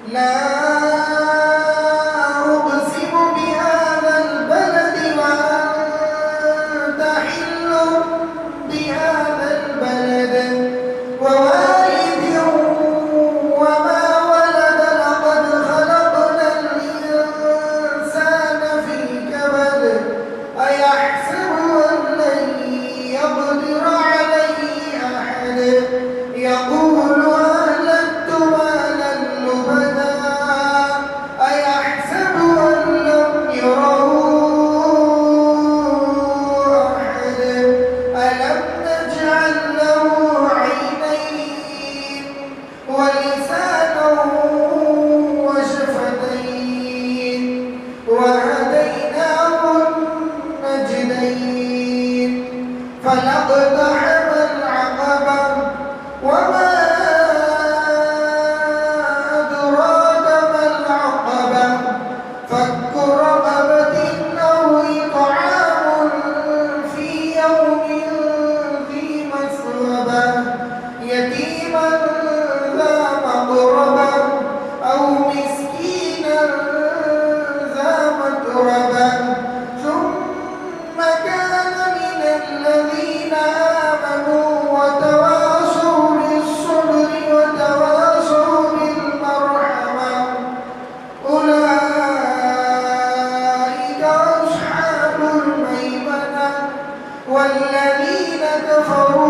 لا أقسم بهذا البلد وأنت حل بهذا البلد ووالد وما ولد لقد خلقنا الإنسان في كبد أيحسب أن لن يقدر عليه أحد يقول أهلكت مالا لبدا أيحسب أن لم يره أحد ألم نجعل له عينين ولسانا وشفتين وهديناه النجدين فلاقتحم العقبة وما أدراك ما العقبة فك رقبة أو إطعام في يوم ذي مسغبة يتيما ذا مقربة أو مسكينا ذا متربة ثم كان من الذين آمنوا وتواصوا بالصبر وتواصوا بالمرحمة أولئك أصحاب الميمنة والذين كفروا